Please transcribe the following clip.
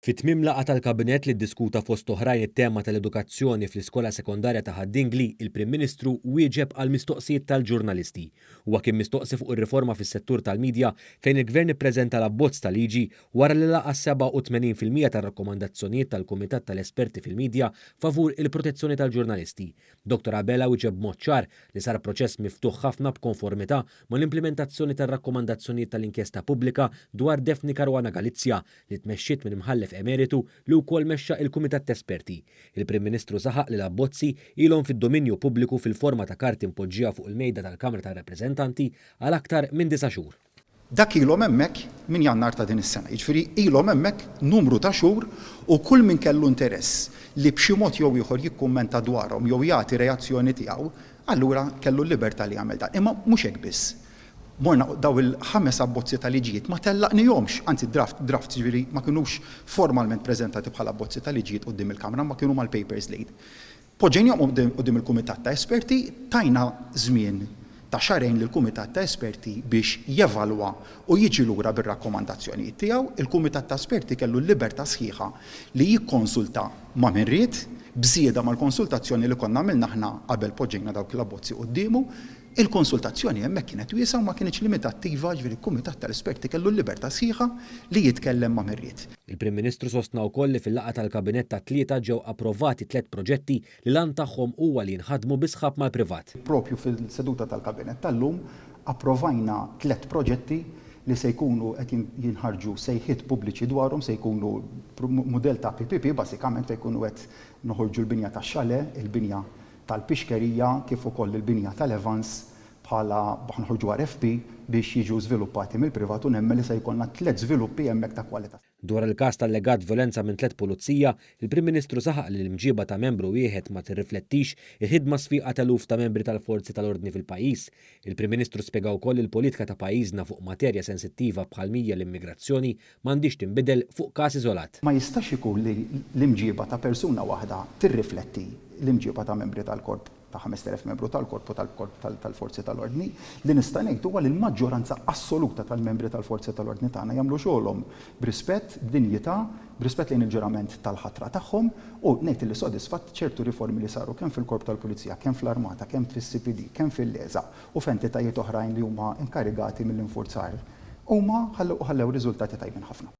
Fit-tmiem laqgħa tal-Kabinett li ddiskuta fost oħrajn it-tema tal-edukazzjoni fl-Iskola Sekondarja ta' Ħaddingli, il-Prim Ministru wieġeb għal mistoqsijiet tal-ġurnalisti. Huwa kien mistoqsi fuq ir-riforma fis-settur tal-midja fejn il-Gvern ippreżenta l-abbozz ta' liġi wara li laqa 87% tar-rakkomandazzjonijiet tal-Kumitat tal-Esperti fil-Midja favur il-protezzjoni tal-ġurnalisti. Dr. Abela wieġeb b'mod ċar li sar proċess miftuħ ħafna b'konformità mal-implementazzjoni tar-rakkomandazzjonijiet tal-inkjesta pubblika dwar Defni Caruana Galizja li tmexxiet minn imħallef emeritu li wkoll mexxa il-Kumitat ta' Esperti. Il-Prim Ministru saħaq li l-abbozzi ilhom fid-dominju pubbliku fil-forma ta' karti mpoġġija fuq il-mejda tal-Kamra tar-Rappreżentanti għal aktar minn 9 xhur. Dak ilhom hemmhekk minn Jannar ta' din is-sena. Jiġifieri ilhom hemmhekk numru ta' xhur u kull min kellu interess li b'xi mod jew ieħor jikkummenta dwarhom jew jagħti reazzjoni tiegħu, allura kellu l-libertà li jagħmel dan. Imma mhux hekk biss. Morna daw il-5 abbozzi ta' liġijiet ma tellaqnihomx, anzi draft ġifieri ma kinux formalment preżentati bħala abbozzi ta' liġijiet quddiem il-Kamra, ma kienu mal-papers lead. Poġġejnihom quddiem il-Kumitat ta' Esperti, tajna żmien ta' xarejn lill-Kumitat ta' Esperti biex jevalwa u jiġi lura bir-rakkomandazzjonijiet tiegħu. Il-Kumitat ta' Esperti kellu l-libertà sħiħa li jikkonsulta ma' min ried bżieda mal-konsultazzjoni li konna għamilna aħna qabel poġġejna dawk l-abbozzi qudiemu. Il-konsultazzjoni hemmhekk kienet wiesa u ma kienx limitattiva, ġifieri l-Kumitat tal-Esperti kellu l-libertà sħiħa li jitkellem ma' min ried. Il-Prim Ministru sostna wkoll li fil-laqgħa tal-Kabinett ta' tlieta ġew approvati 3 proġetti li lan tagħhom huwa li jinħadmu bisħab mal-privat. Propju fil-seduta tal-Kabinett tal-lum approvajna 3 proġetti li se jkunu qed jinħarġu sejħiet pubbliċi dwarhom, se jkunu mudell ta' PPP bażikament se jkunu qed noħorġu l-binja tax-xale, il-binja tal-Pixkerija kif ukoll il-binja tal-Evans bħala nħorġu RFP biex jiġu żviluppati mill-privat u nemmen li se jkollna 3 żviluppi hemmhekk ta' kwalità. Dwar il-każ tal-legat violenza minn 3 pulizija, il-Prim Ministru saħaq li l-imġiba ta' membru wieħed ma tirriflettix il-ħidma sfiqa ta' eluf ta' membri tal-forzi tal-ordni fil-pajjiż. Il-Prim Ministru spjega wkoll il-politika ta' pajjiżna fuq materja sensittiva bħal mija l-immigrazzjoni m'għandix tinbidel fuq każ iżolat. Ma jistax ikun li l-imġiba ta' persuna waħda tirrifletti l-imġiba ta' membri tal-korp ta' 5,000 membru tal-korp u tal-forzi tal-ordni, li nista' ngħid huwa li l-maġġoranza assoluta tal-membri tal-forzi tal-ordni tagħna jagħmlu xogħolhom b'rispett, b'dinjità, b'rispett lejn il-ġurament tal-ħatra tagħhom u ngħid li sodisfatt ċertu riformi li saru kemm fil-korp tal-Pulizija, kemm fl-Armata, kemm fis-CPD, kemm fil-Leża u f'entitajiet oħrajn li huma inkarigati mill-infurzar huma ħallew riżultati tajbin ħafna.